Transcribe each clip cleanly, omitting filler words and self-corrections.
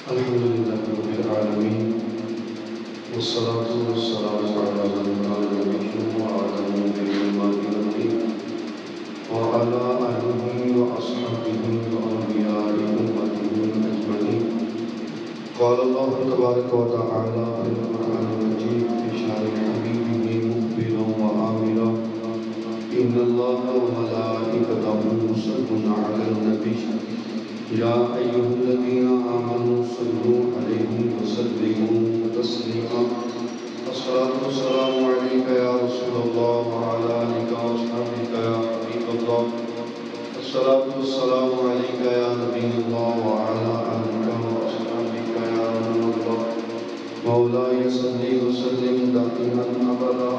الحمد لله رب العالمين والصلاة والسلام على من كان نبيا وعلى نبينا وعلى آله وأصحابه وأنبياء أمته أجمعين. قال الله تبارك وتعالى في القرآن المجيد في شأن حبيبه مقبلا وآملا إن الله وملائكته يصلون على النبي يا أيها الذين آمنوا صلوا عليه وسلموا تسليما. الصلاة والسلام عليك يا رسول الله وعلى آلك وأصحابك يا حبيب الله. الصلاة والسلام عليك يا نبي الله وعلى آلك وأصحابك يا نور الله. مولاي صل وسلم دائما أبدا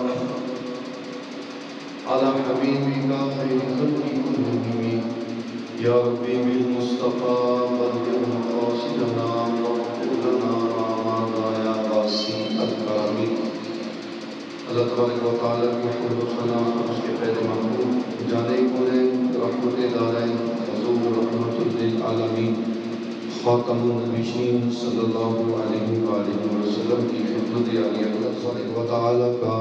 على حبيبك خير خلق كلهم يا ربي بالمصطفى بلغ مقاصدنا واغفر لنا ما يا قاسي الكرم. اللہ تبارک و تعالیٰ کی حمد و ثنا اس کے پہلے محبوب جانے کونین رحمت دارین حضور رحمت للعالمین خاتم النبیین صلی اللہ علیہ وآلہ وسلم کی خدمت عالیہ. اللہ تبارک و تعالیٰ کا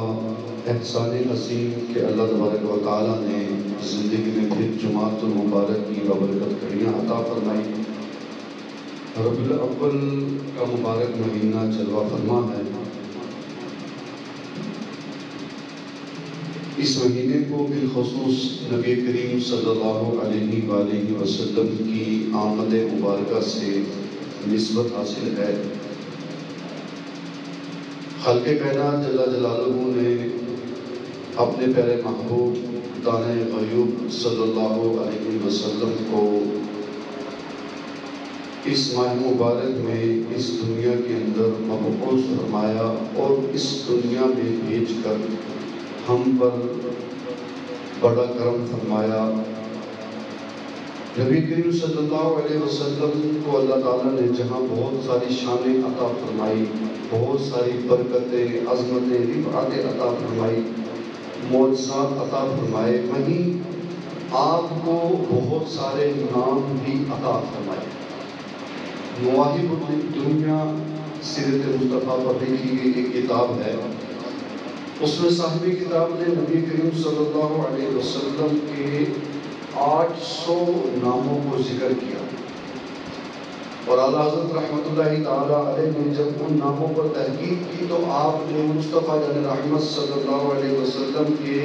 احسان نصیب کہ اللہ تبارک و تعالیٰ نے زندگی میں پھر جماعت المبارک کی بابرکت گھڑیاں عطا فرمائی. ربیع الاول کا مبارک مہینہ جلوہ فرما ہے. اس مہینے کو بالخصوص نبی کریم صلی اللہ علیہ وآلہ وسلم کی آمد مبارکہ سے نسبت حاصل ہے. خالق کائنات جل جلالہ نے اپنے پیارے محبوب دانۂ غیوب صلی اللہ علیہ وسلم کو اس ماہ مبارک میں اس دنیا کے اندر مبعوث فرمایا اور اس دنیا میں بھیج کر ہم پر بڑا کرم فرمایا. نبی کریم صلی اللہ علیہ وسلم کو اللہ تعالیٰ نے جہاں بہت ساری شانیں عطا فرمائی، بہت ساری برکتیں، عظمتیں، رفعتیں عطا فرمائی، معجزات عطا فرمائے، وہیں آپ کو بہت سارے نام بھی عطا فرمائے. مواہب الدنیا سیرت مصطفیٰ پر لکھی گئی ایک کتاب ہے. اس میں صاحب کتاب نے نبی کریم صلی اللہ علیہ وسلم کے 800 ناموں کو ذکر کیا اور اعلیٰ حضرت رحمت اللہ تعالیٰ علیہ نے جب ان ناموں پر تحقیق کی تو آپ نے مصطفیٰ جان رحمت صلی اللہ علیہ وسلم کے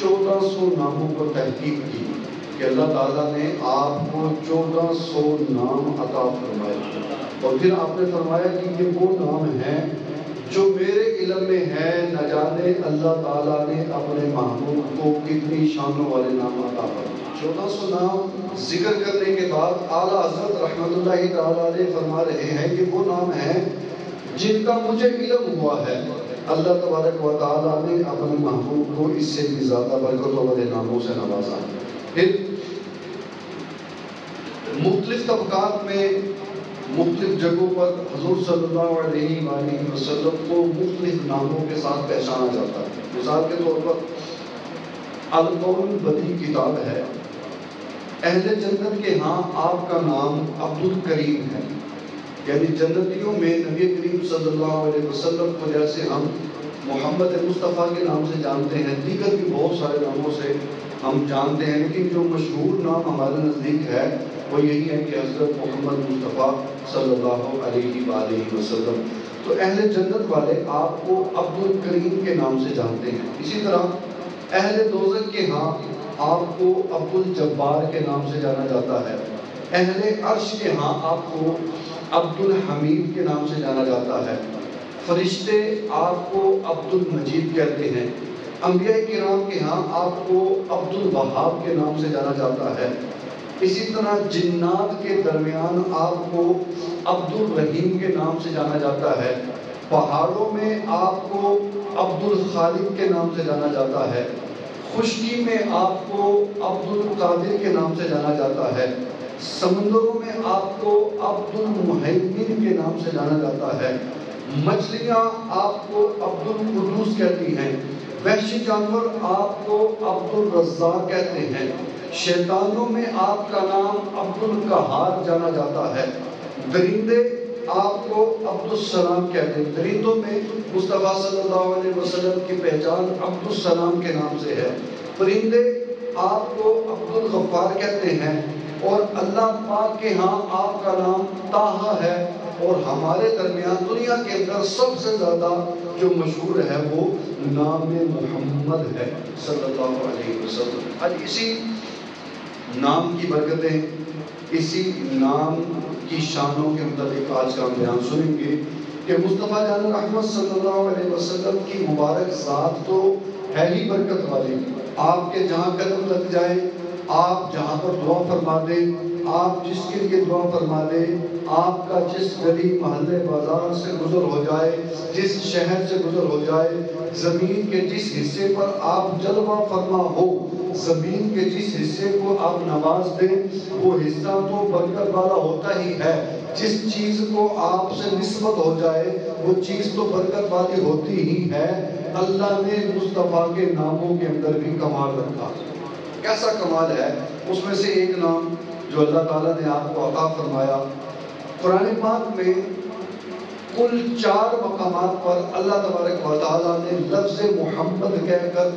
1400 ناموں پر تحقیق کی کہ اللہ تعالیٰ نے آپ کو 1400 نام عطا فرمائے. اور پھر آپ نے فرمایا کہ یہ وہ نام ہیں جو میرے علم میں ہے، نہ جانے اللہ تعالیٰ نے اپنے محبوب کو کتنی شانوں والے نام عطا فرمائے. 1400 نام ذکر کرنے کے بعد اعلیٰ حضرت رحمت اللہ تعالیٰ علیہ فرما رہے ہیں کہ وہ نام ہیں جن کا مجھے علم ہوا ہے. اللہ تبارک و تعالیٰ نے اپنے محبوب کو اس سے بھی زیادہ برکتوں والے ناموں سے نوازا. پھر مختلف طبقات میں مختلف جگہوں پر حضور صلی اللہ علیہ وآلہ وسلم کو مختلف ناموں کے ساتھ پہچانا جاتا ہے. مثال کے طور پر القول بدی کتاب ہے. اہل جنت کے ہاں آپ کا نام عبد الکریم ہے، یعنی جنتیوں میں نبی کریم صلی اللہ علیہ وسلم کو جیسے ہم محمد مصطفیٰ کے نام سے جانتے ہیں، دیگر بھی بہت سارے ناموں سے ہم جانتے ہیں، لیکن جو مشہور نام ہمارے نزدیک ہے وہ یہی ہے کہ حضرت محمد مصطفیٰ صلی اللہ علیہ وآلہ وسلم. تو اہل جنت والے آپ کو عبد الکریم کے نام سے جانتے ہیں. اسی طرح اہل دوزخ کے ہاں آپ کو عبد الجبار کے نام سے جانا جاتا ہے. اہل عرش کے ہاں آپ کو عبد الحمید کے نام سے جانا جاتا ہے. فرشتے آپ کو عبد المجید کہتے ہیں. انبیاء کرام کے ہاں آپ کو عبد الوہاب کے نام سے جانا جاتا ہے. اسی طرح جنات کے درمیان آپ کو عبد الرحیم کے نام سے جانا جاتا ہے. پہاڑوں میں آپ کو عبد الخالق کے نام سے جانا جاتا ہے. خشکی میں آپ کو عبد القادر کے نام سے جانا جاتا ہے. سمندروں میں آپ کو عبد المہیمن کے نام سے جانا جاتا ہے. مچھلیاں آپ کو عبد القدوس کہتی ہیں. وحشی جانور آپ کو عبد الرزاق کہتے ہیں. شیطانوں میں آپ کا نام عبد القہار جانا جاتا ہے. درندے آپ کو عبد السلام کہتے ہیں. درندوں میں مصطفیٰ صلی اللہ علیہ وسلم کی پہچان عبد السلام کے نام سے ہے. پرندے آپ کو عبد الغفار کہتے ہیں، اور اللہ پاک کے ہاں آپ کا نام طٰہٰ ہے، اور ہمارے درمیان دنیا کے اندر سب سے زیادہ جو مشہور ہے وہ نام محمد ہے صلی اللہ علیہ وسلم. آج اسی نام کی برکتیں، اسی نام کی شانوں کے متعلق آج کا ہم بیان سنیں گے کہ مصطفیٰ جان رحمت صلی اللہ علیہ وسلم کی مبارک ذات تو ہے ہی برکت والی. آپ کے جہاں قدم لگ جائے، آپ جہاں پر دعا فرما دیں، آپ جس کے لیے دعا فرما دیں، آپ کا جس گلی محلے بازار سے گزر ہو جائے، جس شہر سے گزر ہو جائے، زمین کے جس حصے پر آپ جلوہ فرما ہو، زمین کے جس حصے کو آپ نواز دیں، وہ حصہ تو برکت والا ہوتا ہی ہے. جس چیز کو آپ سے نسبت ہو جائے وہ چیز تو برکت والی ہوتی ہی ہے. اللہ نے مصطفیٰ کے ناموں کے اندر بھی کمال رکھا. کیسا کمال ہے؟ اس میں سے ایک نام جو اللہ تعالیٰ نے آپ کو عطا فرمایا، قرآن پاک میں کل 4 مقامات پر اللہ تبارک و تعالیٰ نے لفظ محمد کہہ کر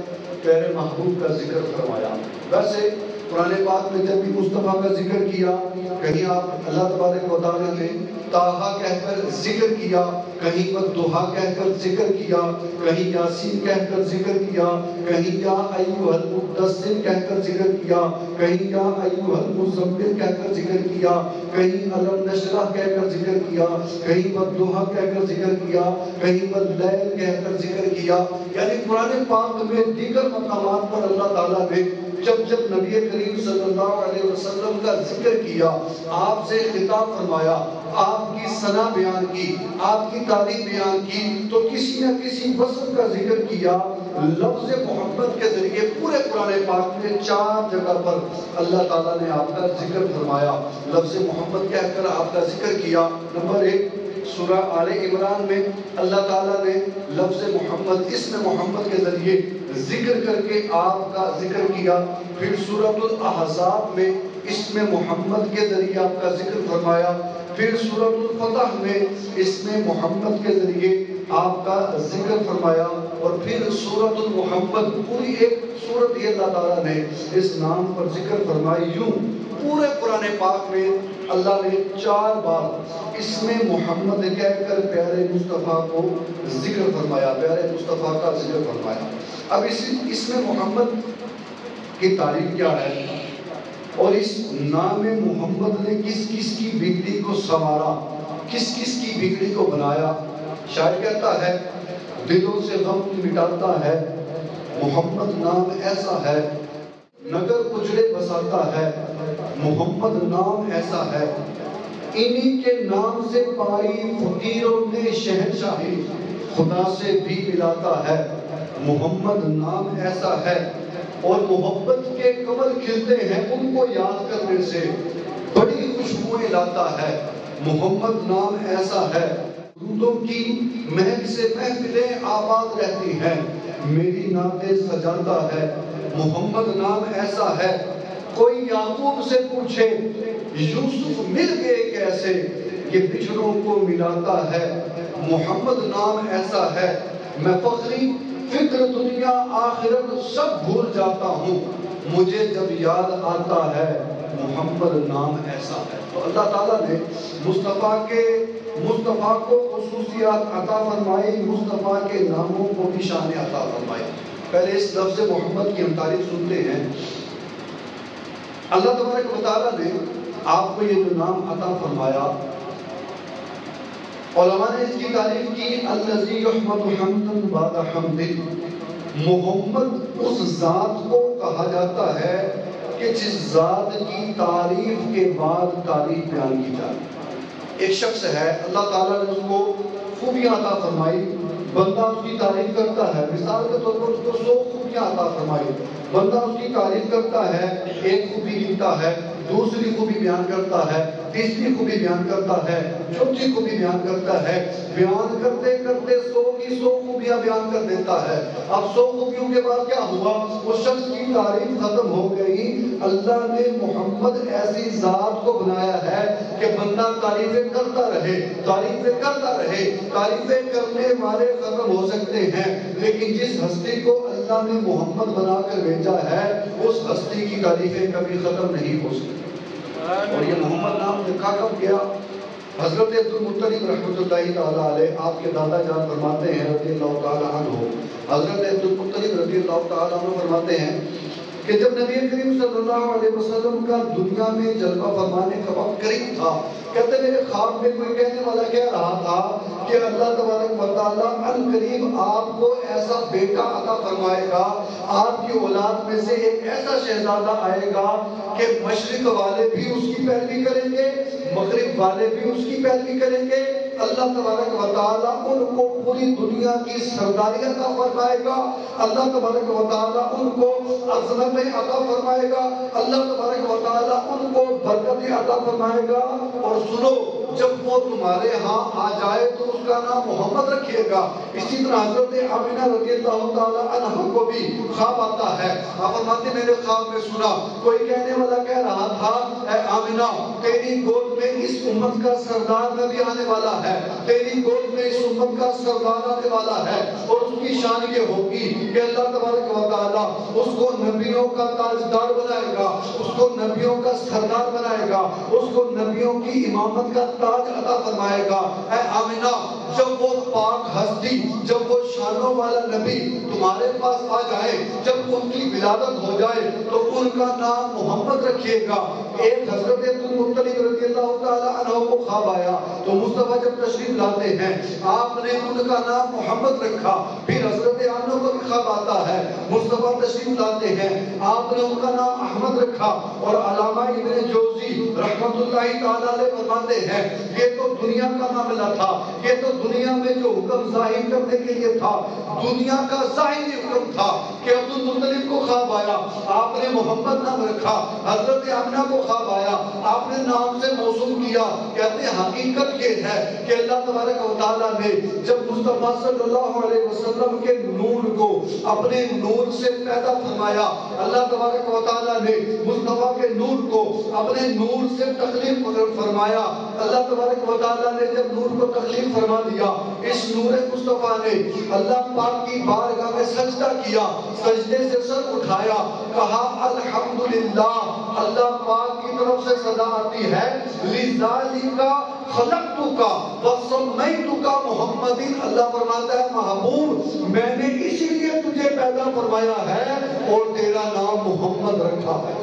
پیارے محبوب کا ذکر فرمایا. ویسے قرآن پاک میں جب بھی مصطفیٰ کا ذکر کیا، کہیں آپ اللہ تبارک و تعالیٰ نے طٰہٰ کہہ کر ذکر کیا، کہیں پر دہا کہہ کر ذکر کیا، کہیں یاسین کہہ کر ذکر کیا، کہیں یا ایھا المدثر کہہ کر ذکر کیا، کہیں یا ایھا المزمل کہہ کر ذکر کیا، کہیں الم نشرح کہہ کر ذکر کیا، کہیں پر دہا کہہ کر ذکر کیا، کہیں پر لیل کہہ کر ذکر کیا. یعنی قرآن پاک میں دیگر مقامات پر اللہ تعالیٰ نے جب نبی کریم صلی اللہ علیہ وسلم کا ذکر کیا، آپ سے خطاب فرمایا، آپ کی ثنا بیان کی، آپ کی تعریف بیان کی، تو کسی نہ کسی وصف کا ذکر کیا. لفظ محمد کے ذریعے پورے قرآن پاک میں 4 جگہ پر اللہ تعالیٰ نے آپ کا ذکر فرمایا. لفظ محمد کہہ کر آپ کا ذکر کیا. نمبر 1 سورہ آل عمران میں اللہ تعالیٰ نے لفظ محمد، اسم محمد کے ذریعے ذکر کر کے آپ کا ذکر کیا. پھر سورۃ الاحزاب میں اسم محمد کے ذریعے آپ کا ذکر فرمایا. پھر سورۃ الفتح میں اسم محمد کے ذریعے آپ کا ذکر فرمایا. اور پھر سورۃ المحمد، پوری ایک سورت یہ اللہ تعالیٰ نے اس نام پر ذکر فرمائی. یوں پورے قرآن پاک میں اللہ نے 4 بار اسم محمد کہہ کر پیارے مصطفیٰ کو ذکر فرمایا، پیارے مصطفیٰ کا ذکر فرمایا. اب اسم محمد کی تعریف کیا ہے، اور اس نام محمد نے کس کس کی بگڑی کو سنوارا، کس کس کی بگڑی کو بنایا. شاعر کہتا ہے دلوں سے غم مٹاتا ہے محمد نام ایسا ہے، نگر اجڑے بساتا ہے محمد نام ایسا ہے. انہی کے نام سے پائی فقیروں نے شہنشاہی، خدا سے بھی ملاتا ہے محمد نام ایسا ہے. اور محبت کے کمل کھلتے ہیں ان کو یاد کرنے سے، بڑی خوشبوئیں لاتا ہے محمد نام ایسا ہے. درودوں کی مہک سے محفلیں آباد رہتی ہیں، میری نعتیں سجاتا ہے محمد نام ایسا ہے. کوئی یعقوب سے پوچھے یوسف مل گئے کیسے، یہ بچھڑوں کو ملاتا ہے محمد نام ایسا ہے. میں فخری فکر دنیا آخرت سب بھول جاتا ہوں، مجھے جب یاد آتا ہے محمد نام ایسا ہے. تو اللہ تعالیٰ نے مصطفیٰ کو خصوصیات عطا فرمائی، مصطفیٰ کے ناموں کو بھی شان عطا فرمائی. پہلے اس لفظ محمد کی ہم تعریف سنتے ہیں. اللہ تبارک و تعالیٰ نے آپ کو یہ جو نام عطا فرمایا، علماء نے اس کی تعریف کی الذی یحمد حمدا بعد حمد. محمد اس ذات کو کہا جاتا ہے کہ جس ذات کی تعریف کے بعد تعریف بیان کی جائے. ایک شخص ہے، اللہ تعالیٰ نے اس کو خوبیاں عطا فرمائی، بندہ اس کی تعریف کرتا ہے، مثال کے طور پر اس کو 100 خوبیاں عطا فرمائی، بندہ اس کی تعریف کرتا ہے، ایک خوبی گنتا ہے، دوسری خوبی بیان کرتا ہے، تیسری خوبی بیان کرتا ہے، چوتھی خوبی بیان کرتا ہے، بیان کرتے کرتے 100 کی 100 خوبیاں بیان کر دیتا ہے۔ اب 100 خوبیوں کے بعد کیا ہوا؟ اس شخص کی تعریف ختم ہو گئی۔ اللہ نے محمد ایسی ذات کو بنایا ہے کہ بندہ تعریفیں کرتا رہے، تعریفیں کرتا رہے۔ تعریفیں کرنے والے ختم ہو سکتے ہیں، لیکن جس ہستی کو اللہ نے محمد بنا کر بھیجا ہے اس ہستی کی تعریفیں کبھی ختم نہیں ہو سکتی۔ اور یہ محمد نام لکھا کب گیا؟ حضرت عبدالمطلب رحمۃ اللہ تعالیٰ علیہ، آپ کے دادا جان فرماتے ہیں رضی اللہ تعالیٰ عنہ، حضرت عبدالمطلب رضی اللہ تعالیٰ عنہ فرماتے ہیں کہ جب نبی کریم صلی اللہ علیہ وسلم کا دنیا میں جلوہ فرمانے کا وقت قریب تھا، کہتے میرے خواب میں کوئی کہنے والا کہہ رہا تھا کہ اللہ تبارک و تعالیٰ ان قریب آپ کو ایسا بیٹا عطا فرمائے گا، آپ کی اولاد میں سے ایک ایسا شہزادہ آئے گا کہ مشرق والے بھی اس کی پیروی کریں گے، مغرب والے بھی اس کی پیروی کریں گے۔ اللہ تبارک و تعالیٰ ان کو پوری دنیا کی سرداری عطا فرمائے گا، اللہ تبارک و تعالیٰ ان کو عظمتیں عطا فرمائے گا، اللہ تبارک و تعالیٰ ان کو برکتیں عطا فرمائے گا۔ اور سنو، جب وہ تمہارے ہاں آ جائے تو اس کا نام محمد رکھیے گا۔ اسی طرح حضرت آمنہ رضی اللہ تعالیٰ عنہ کو بھی خواب آتا ہے، آپ فرماتے ہیں میرے خواب میں سنا کوئی کہنے والا کہہ رہا تھا اے آمنہ تیری گود میں اس امت کا سردار نبی آنے والا ہے، تیری گود میں اس امت کا سردار آنے والا ہے، اور اس کی شان یہ ہوگی کہ اللہ تبارک و تعالیٰ اس کو نبیوں کا تاجدار بنائے گا، اس کو نبیوں کا سردار بنائے گا، اس کو نبیوں کی امامت کا تاج عطا فرمائے گا۔ اے آمنہ جب وہ پاک ہستی، جب وہ شانوں والا نبی تمہارے پاس آ جائے، جب ان کی ولادت ہو جائے تو ان کا نام محمد رکھیے گا۔ ایک حضرت عبدالمطلب رضی اللہ تعالیٰ عنہ کو خواب آیا تو مصطفیٰ جب تشریف لاتے ہیں آپ نے ان کا نام محمد رکھا۔ پھر حضرت آمنہ کو بھی خواب آتا ہے، مصطفیٰ تشریف لاتے ہیں آپ نے ان کا نام احمد رکھا۔ اور علامہ ابن جوزی رحمت اللہ تعالیٰ علیہ فرماتے ہیں یہ تو دنیا کا معاملہ تھا، یہ تو دنیا میں جو حکم ظاہر کرنے کے لیے تھا، دنیا کا ظاہری حکم تھا کہ عبدالمطلب کو خواب آیا آپ نے محمد نام رکھا، حضرت آمنہ کو خواب آیا آپ نے نام سے موسوم کیا۔ کہتے ہیں حقیقت یہ ہے کہ اللہ تبارک و تعالیٰ نے جب مصطفیٰ صلی اللہ علیہ وسلم کے نور کو اپنے نور سے پیدا فرمایا، اللہ تبارک و تعالیٰ نے مصطفیٰ کے نور کو اپنے نور سے تخلیق فرمایا۔ اللہ تبارک و تعالیٰ نے جب نور کو تخلیق فرما دیا، اس نور مصطفیٰ نے اللہ پاک کی بارگاہ میں سجدہ کیا، سجدے سے سر اٹھایا، کہا الحمدللہ، اللہ پاک کی طرف سے صدا آتی ہے لذالک خلقتک وسمیتک محمدین، اللہ فرماتا ہے محبوب میں نے اسی لیے تجھے پیدا فرمایا ہے اور تیرا نام محمد رکھا ہے۔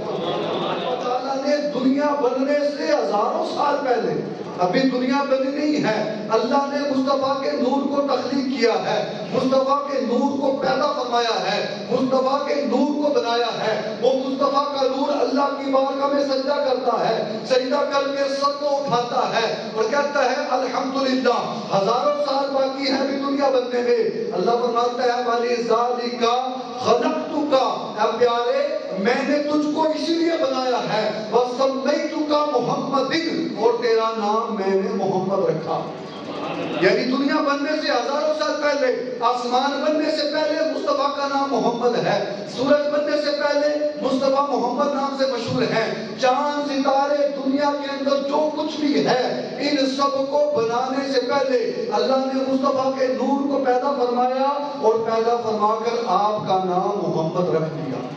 اللہ نے دنیا بننے سے ہزاروں سال پہلے، ابھی دنیا بنی نہیں ہے، اللہ نے مصطفیٰ کے نور کو تخلیق کیا ہے، مصطفیٰ کے نور کو پیدا فرمایا ہے، مصطفیٰ کے نور کو بنایا ہے۔ وہ مصطفیٰ کا نور اللہ کی بارگاہ میں سجدہ کرتا ہے، سجدہ کر کے سر کو اٹھاتا ہے اور کہتا ہے الحمدللہ، ہزاروں سال باقی ہے بھی دنیا بننے میں۔ اللہ فرماتا ہے وَلِذَالِكَ خَلَقْتُكَ، اے پیارے میں نے تجھ کو اسی لیے بنایا ہے وَسَمَّيْتُكَ مُحَمَّدٍ، اور تیرا نام میں نے محمد رکھا۔ یعنی دنیا بننے سے ہزاروں سال پہلے، آسمان بننے سے پہلے مصطفیٰ کا نام محمد ہے، سورج بننے سے پہلے مصطفیٰ محمد نام سے مشہور ہے، چاند ستارے دنیا کے اندر جو کچھ بھی ہے ان سب کو بنانے سے پہلے اللہ نے مصطفیٰ کے نور کو پیدا فرمایا اور پیدا فرما کر آپ کا نام محمد رکھ دیا۔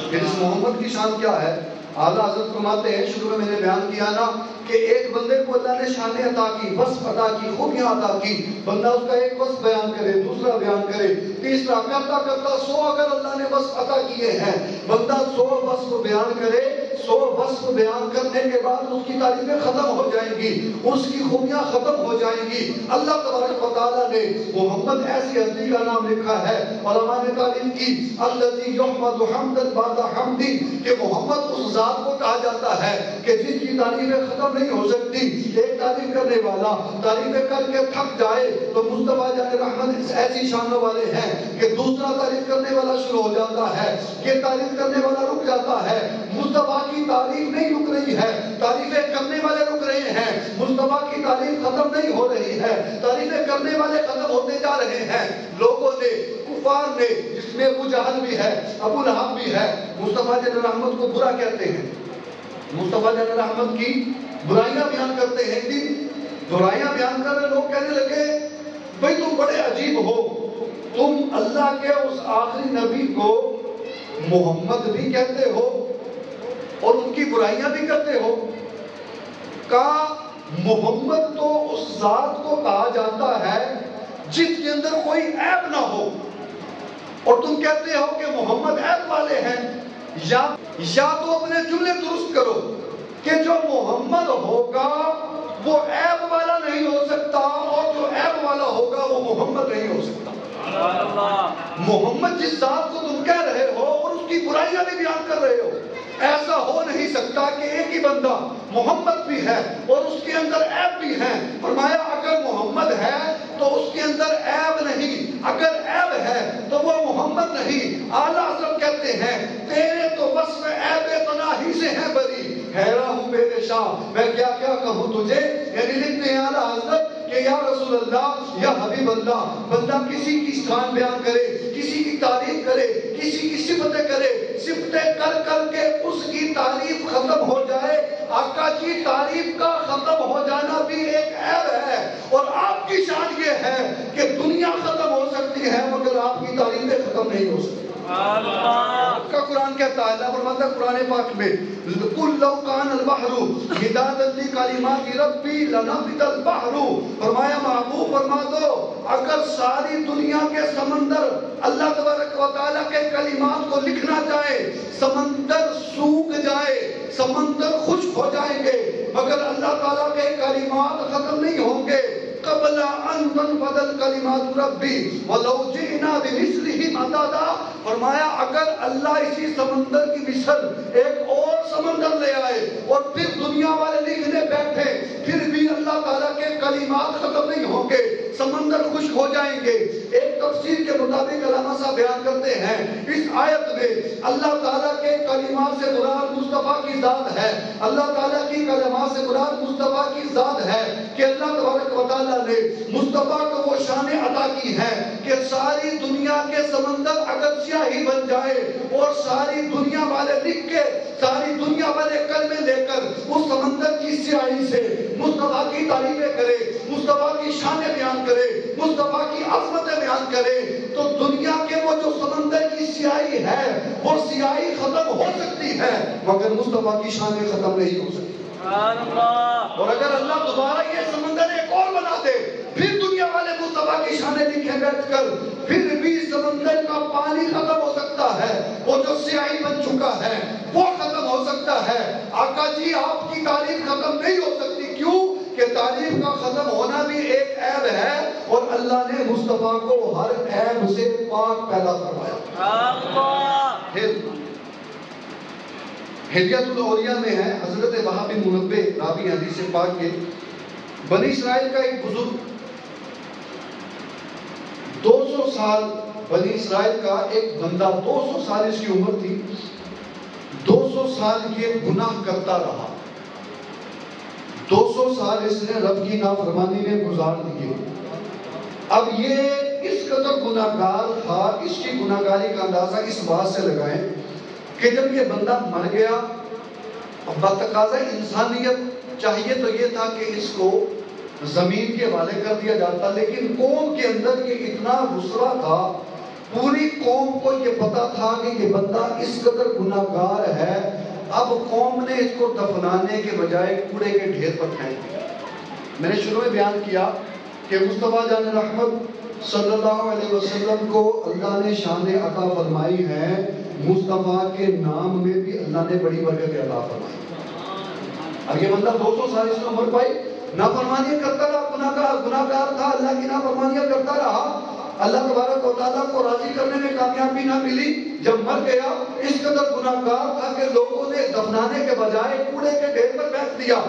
پھر اس محمد کی شان کیا ہے؟ اعلیٰ حضرت فرماتے ہیں، شروع میں نے بیان کیا نا کہ ایک بندے کو اللہ نے شانیں عطا کی، وصف عطا کی، خوبیاں عطا کی، بندہ اس کا ایک وصف بیان کرے، دوسرا بیان کرے، تیسرا، کرتا کرتا 100 اگر اللہ نے وصف عطا کیے ہیں، بندہ 100 وصف بیان کرے 100 وصف بیان کرنے کے بعد اس کی تعریفیں ختم ہو جائیں گی، اس کی خوبیاں ختم ہو جائیں گی۔ اللہ تبارک و تعالیٰ نے محمد ایسی ہستی کا نام لکھا ہے، علماء نے تعریف کی الذی یحمد حمدا بعد حمد، کہ محمد اس ذات کو کہا جاتا ہے کہ جس کی تعریفیں ختم نہیں ہو سکتی۔ ایک تعریف کرنے والا تعریفیں کر کے تھک جائے تو مصطفیٰ جان رحمت ایسی شانوں والے ہیں کہ دوسرا تعریف کرنے والا شروع ہو جاتا ہے، یہ تعریف کرنے والا رک جاتا ہے۔ مصطفیٰ کی تعریف نہیں رک رہی ہے، تعریفیں کرنے والے رک رہے ہیں۔ مصطفیٰ کی تعریف ختم نہیں ہو رہی ہے، تعریفیں کرنے والے ختم ہوتے جا رہے ہیں۔ لوگوں نے، کفار نے، جس میں ابو جہل بھی ہے، ابو لہب بھی ہے، مصطفیٰ جان رحمت کو برا کہتے ہیں، مصطفیٰ جان رحمت کی برائیاں بیان کرتے ہیں۔ برائیاں بیان کر رہے لوگ کہنے لگے بھئی تم بڑے عجیب ہو، تم اللہ کے اس آخری نبی کو محمد بھی کہتے ہو اور ان کی برائیاں بھی کرتے ہو۔ کہا محمد تو اس ذات کو کہا جاتا ہے جس کے اندر کوئی عیب نہ ہو، اور تم کہتے ہو کہ محمد عیب والے ہیں۔ یا تو اپنے جملے درست کرو کہ جو محمد ہوگا وہ عیب والا نہیں ہو سکتا، اور جو عیب والا ہوگا وہ محمد نہیں ہو سکتا۔ محمد جس ذات کو تم کہہ رہے ہو اور اس کی برائیاں بھی بیان کر رہے ہو، ایسا ہو نہیں سکتا کہ ایک ہی بندہ محمد بھی ہے اور اس کے اندر عیب بھی ہے۔ فرمایا اگر محمد ہے تو اس کے اندر عیب نہیں، اگر عیب ہے تو وہ محمد نہیں۔ اعلیٰ حضرت کہتے ہیں تیرے تو وصف عیب پناہی سے ہے بری، حیران ہوں میرے شاہ میں کیا کیا کہوں تجھے۔ یعنی لکھتے ہیں اعلیٰ حضرت کہ یا رسول اللہ، یا حبیب اللہ، بندہ کسی کی شان بیان کرے، کسی کی تعریف کرے، کسی کی صفتیں کرے، صفتیں کر کر کے اس کی تعریف ختم ہو جائے۔ آقا کی تعریف کا ختم ہو جانا بھی ایک عیب ہے، اور آپ کی شان یہ ہے کہ دنیا ختم ہو سکتی ہے مگر آپ کی تعریفیں ختم نہیں ہو سکتی۔ آپ کا قرآن کہتا ہے، اللہ فرماتا ہے قرآن پاک میں قُلْ لَوْ كَانَ الْبَحْرُ مِدَادًا لِكَلِمَاتِ رَبِّي لَنَفِدَ الْبَحْرُ، فرمایا محبوب فرما دو اگر ساری دنیا کے سمندر اللہ تبارک و تعالیٰ کے کلمات کو لکھنا چاہے، سمندر سوکھ جائے، سمندر خشک ہو جائیں گے، مگر اللہ تعالیٰ کے کلمات ختم نہیں ہوں گے۔ قبل ان تنفد کلمات ربی ولو جئنا بمثلہ مددا، فرمایا اگر اللہ اسی سمندر کی مثل ایک اور سمندر لے آئے اور پھر دنیا والے لکھنے بیٹھے، پھر بھی اللہ تعالیٰ کے کلمات ختم نہیں ہوں گے، سمندر خشک ہو جائیں گے۔ ایک تفسیر کے مطابق علامہ صاحب بیان کرتے ہیں اس آیت میں اللہ تعالیٰ کے کلمات سے مراد مصطفیٰ کی ذات ہے، اللہ تعالیٰ کی کلمات سے مراد مصطفیٰ کی ذات ہے کہ اللہ تبارک و تعالیٰ نے مصطفیٰ کو وہ شان عطا کی ہے کہ ساری دنیا کے سمندر اگر سیاہی بن جائے اور ساری دنیا والے لکھ کے، ساری دنیا والے کلمے لے کر اس سمندر کی سیاہی سے مصطفیٰ کی تعریفیں کرے، مصطفیٰ کی شانیں بیان کرے، مصطفیٰ کی عظمتیں بیان کرے، تو دنیا کے وہ جو سمندر کی سیاہی ہے وہ سیاہی ختم ہو سکتی ہے مگر مصطفیٰ کی شانیں ختم نہیں ہو سکتی۔ اور اگر اللہ دوبارہ یہ سمندر ایک اور بنا دے، پھر دنیا والے مصطفیٰ کی شانیں لکھے بیٹھ کر، پھر بھی سمندر کا پانی ختم ہو سکتا ہے، وہ جو سیاہی بن چکا ہے وہ ختم ہو سکتا ہے۔ آقا جی آپ کی تعریف ختم نہیں ہو سکتی، کیوں کہ تعریف کا ختم ہونا بھی ایک عیب ہے، اور اللہ نے مصطفیٰ کو ہر عیب سے پاک پیدا کروایا۔ حلیۃ الاولیاء میں ہے، حضرت وہاب بن منبہ راوی حدیث پاک کے، بنی اسرائیل کا ایک بزرگ 200 سال، بنی اسرائیل کا ایک بندہ 200 سال اس کی عمر تھی، 200 سال یہ گناہ کرتا رہا، 200 سال اس نے رب کی نافرمانی میں گزار دیے۔ اب یہ اس قدر گناہگار تھا، اس کی گناہگاری کا اندازہ اس بات سے لگائیں کہ جب یہ بندہ مر گیا، بتقاضۂ انسانیت چاہیے تو یہ تھا کہ اس کو زمین کے حوالے کر دیا جاتا، لیکن قوم کے اندر یہ اتنا رسوا تھا، پوری قوم کو یہ پتا تھا کہ یہ بندہ اس قدر گناہگار ہے، اب قوم نے اس کو دفنانے کے بجائے کوڑے کے ڈھیر پر پھینک دیا۔ میں نے شروع میں بیان کیا کہ مصطفیٰ جان رحمت صلی اللہ علیہ وسلم کو اللہ نے شان عطا فرمائی ہے مصطفیٰ کے نام میں بھی اللہ نے بڑی برکت عطا فرمائی. اب یہ بندہ 200 سال اس میں عمر پائی، نافرمانیاں کرتا رہا، گناہگار تھا، اللہ کی نافرمانیاں کرتا رہا. اللہ تبارک و تعالیٰ کو راضی کرنے میں کامیابی نہ ملی. جب مر گیا اس قدر گناہگار تھا کہ لوگوں نے دفنانے کے بجائے کوڑے کے ڈھیر پر پھینک دیا.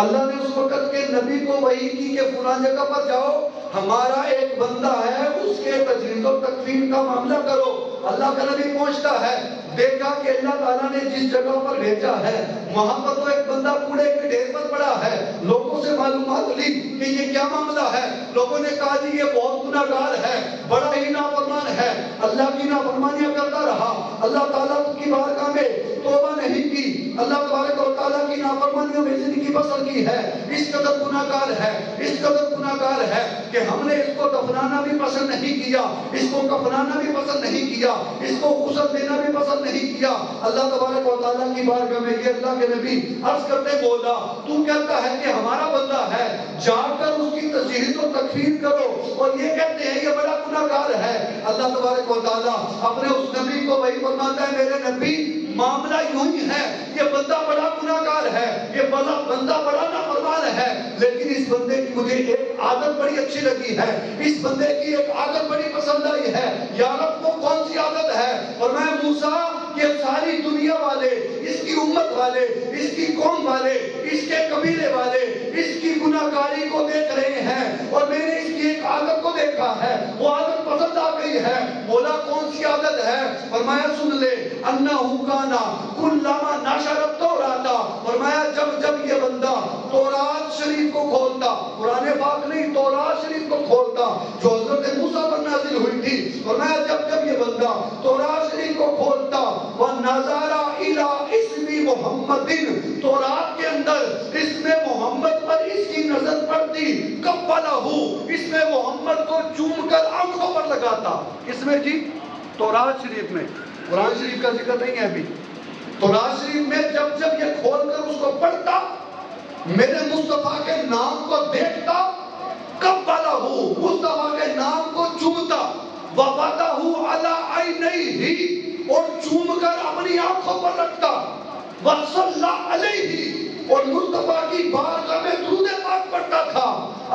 اللہ نے اس وقت کے نبی کو وحی کی کہ فلاں جگہ پر جاؤ، ہمارا ایک بندہ ہے، اس کے تجویز و تکفین کا معاملہ کرو. اللہ کا نبی پہنچتا ہے، دیکھا کہ اللہ تعالیٰ نے جس جگہ پر بھیجا ہے وہاں پر تو ایک بندہ کوڑے کے ڈھیر پر پڑا ہے. لوگوں سے معلومات لی کہ یہ کیا معاملہ ہے. لوگوں نے کہا جی یہ بہت گناہگار ہے، بڑا ہی نافرمان ہے، اللہ کی نافرمانیاں کرتا رہا، اللہ تعالیٰ کی بارگاہ میں توبہ نہیں کی، اللہ تبارک و تعالیٰ کی نافرمانیوں میں زندگی بسر کی ہے، اس قدر گناہگار ہے، اس قدر گناہگار ہے کہ ہم نے اس کو دفنانا بھی پسند نہیں کیا، اس کو کفنانا بھی پسند نہیں کیا، اس کو غسل دینا بھی پسند نہیں کیا. اللہ تبارک و تعالیٰ کی بارگاہ میں یہ اللہ کے نبی عرض کرتے بولا، تو کہتا ہے کہ ہمارا بندہ ہے، جا کر اس کی تجہیز و تکفین کرو، اور یہ کہتے ہیں یہ بڑا گناہگار ہے. اللہ تبارک و تعالیٰ اپنے اس نبی کو وہی فرماتا ہے، میرے نبی معاملہ یوں ہی ہے، یہ بندہ بڑا گناہگار ہے، یہ بندہ بڑا نافرمان ہے، لیکن اس بندے کی مجھے ایک عادت بڑی اچھی لگی ہے، اس بندے کی ایک عادت بڑی پسند آئی ہے. یا رب وہ کون سی عادت ہے؟ اور میں موسیٰ یہ ساری دنیا والے، اس کی امت والے، اس کی قوم والے، اس کے قبیلے والے اس کی گناہگاری کو دیکھ رہے ہیں، اور میں نے اس کی ایک عادت کو دیکھا ہے، وہ عادت پسند آ گئی ہے. بولا کون سی عادت ہے؟ فرمایا سن لے، انہو کانا کلما نشرت توراتا، فرمایا جب جب یہ بندہ تورات شریف کو کھولتا، قرآن پاک نہیں تورات شریف کو کھولتا جو حضرت موسیٰ پر نازل ہوئی تھی، فرمایا جب جب یہ بندہ تورات شریف کو کھولتا وَنَظَرَ إِلَىٰ اسْمِ مُحَمَّدٍ، تورات کے اندر اسم محمد پر اس کی نظر پڑتی، قَبَّلَهُ، اس میں محمد کو چوم کر آنکھوں پر لگاتا. اس میں جی تورات شریف میں، قرآن شریف کا ذکر نہیں ہے ابھی، تورات شریف میں جب جب یہ کھول کر اس کو پڑھتا، میرے مصطفیٰ کے نام کو دیکھتا، قَبَّلَهُ، مصطفیٰ کے نام کو چومتا، وَوَضَعَهُ عَلَىٰ عَيْنَيْهِ، اور چوم کر اپنی آنکھوں پر رکھتا، وَصَلَّى عَلَيْهِ، اور مصطفیٰ کی بارگاہ میں درود پاک پڑھتا تھا.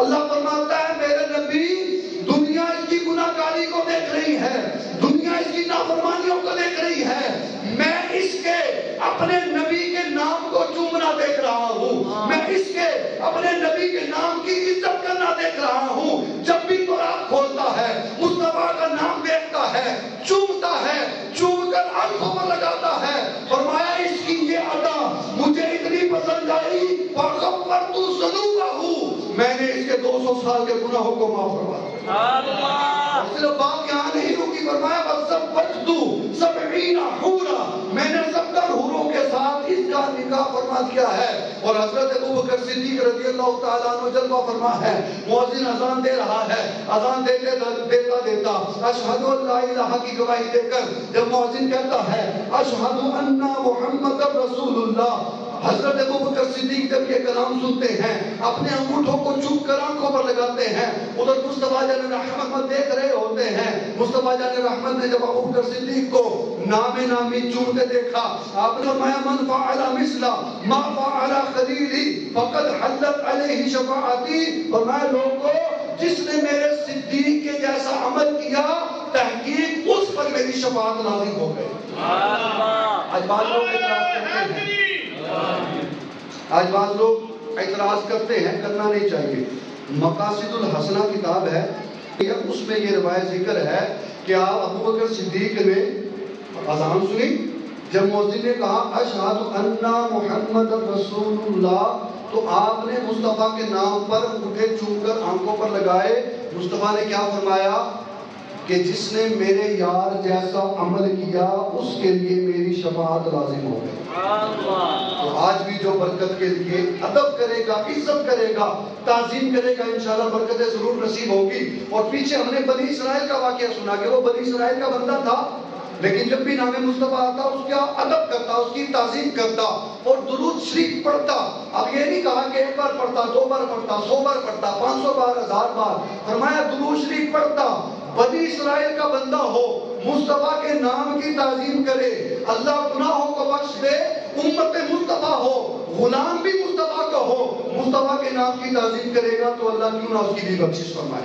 اللہ فرماتا ہے میرے نبی دنیا اس کی گناہگاری کو دیکھ رہی ہے، دنیا اس کی نافرمانیوں کو دیکھ رہی ہے، میں اس کے اپنے نبی کے نام کو چومنا دیکھ رہا ہوں، میں اس کے اپنے نبی کے نام کی عزت کرنا دیکھ رہا ہوں. جب بھی قرآن کھولتا ہے مصطفیٰ کا نام دیکھتا ہے، چومتا ہے، چوم کر آنکھوں پر لگاتا ہے. فرمایا اس کی یہ ادا مجھے اتنی پسند آئی، فَغَفَّرْتُ ذُنُوبَهُ، میں نے اس کے 200 سال کے گناہوں کو معاف کروا دیا. صرف بات یہاں نہیں رکی، فرمایا وَزَوَّجْتُ 70 حورا، میں نے 70 حوروں کے ساتھ اس کا نکاح فرما دیا ہے. اور حضرت ابوبکر صدیق رضی اللہ تعالیٰ عنہ جلوہ فرما ہے، مؤذن اذان دے رہا ہے، اذان دیتا اشہد ان لا الہ کی گواہی دے کر جب مؤذن کہتا ہے اشہد ان محمد رسول اللہ، حضرت ابوبکر صدیق جب یہ کلام سنتے ہیں اپنے انگوٹھوں کو چھپ کر آنکھوں پر لگاتے ہیں. ادھر مصطفیٰ جان رحمت دیکھ رہے ہوتے ہیں. مصطفیٰ جان رحمت نے جب ابوبکر صدیق کو نام نامی چومتے دیکھا، آپ نے فرمایا من فعل مثل ما فعل خلیلی فقد حلت علیہ شفاعتی، فرمایا لوگوں جس نے میرے صدیق کے جیسا عمل کیا تحقیق اس پر میری شفاعت لازم ہو گئی. آج بعض لوگ اعتراض کرتے ہیں، کرنا نہیں چاہیے. مقاصد الحسنہ کتاب ہے، اس میں یہ روایت ذکر ہے کہ آپ ابوبکر صدیق نے اذان سنی، جب مؤذن نے کہا اشہد ان محمد رسول اللہ، تو آپ نے مصطفیٰ کے نام پر انگوٹھے چوم کر آنکھوں پر لگائے. مصطفیٰ نے کیا فرمایا کہ جس نے میرے یار جیسا عمل کیا اس کے لیے میری شفاعت لازم ہو گئی. تو آج بھی جو برکت کے لیے ادب کرے گا، عزت کرے گا، تعظیم کرے گا، انشاءاللہ برکتیں ضرور نصیب ہوگی. اور پیچھے ہم نے بنی اسرائیل کا واقعہ سنا کہ وہ بنی اسرائیل کا بندہ تھا، لیکن جب بھی نام مصطفیٰ آتا اس کا ادب کرتا، اس کی تعظیم کرتا اور درود شریف پڑھتا. اب یہ نہیں کہا کہ ایک بار پڑھتا، 2 بار پڑھتا، 100 بار پڑھتا، 500 بار، 1000 بار. فرمایا درود شریف پڑھتا. بنی اسرائیل کا بندہ ہو، مصطفیٰ کے نام کی تعظیم کرے، اللہ گناہوں کو بخش دے. امت مصطفیٰ ہو، غلام بھی مصطفیٰ کا ہو، مصطفیٰ کے نام کی تعظیم کرے گا تو اللہ کیوں نہ اس کی بھی بخشش فرمائے.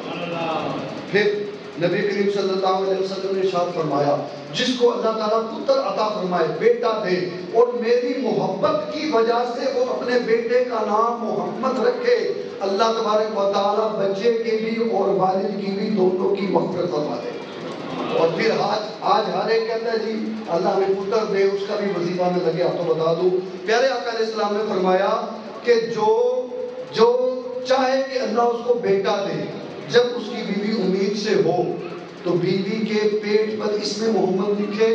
پھر نبی کریم صلی اللہ علیہ وسلم نے ارشاد فرمایا جس کو اللہ تعالیٰ پتر عطا فرمائے، بیٹا دے، اور میری محبت کی وجہ سے وہ اپنے بیٹے کا نام محمد رکھے، اللہ تبارک و تعالیٰ بچے کی بھی اور والد کی بھی دونوں کی مغفرت فرما دے. اور پھر آج ہر ایک کہتا ہے جی اللہ نے پتر دے، اس کا بھی وظیفہ میں لگے. آپ تو بتا دوں پیارے آقا علیہ السلام نے فرمایا کہ جو چاہے کہ اللہ اس کو بیٹا دے، جب اس کی بیوی امید سے ہو تو بیوی کے پیٹ پر اس میں محمد لکھے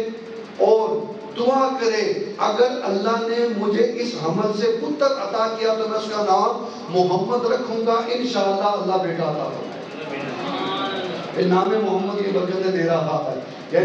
اور دعا کرے اگر اللہ نے مجھے اس حمل سے پتر عطا کیا تو میں اس کا نام محمد رکھوں گا، انشاءاللہ اللہ بیٹا عطا فرمائے. نام محمد کی برکتیں دے رہا ہے.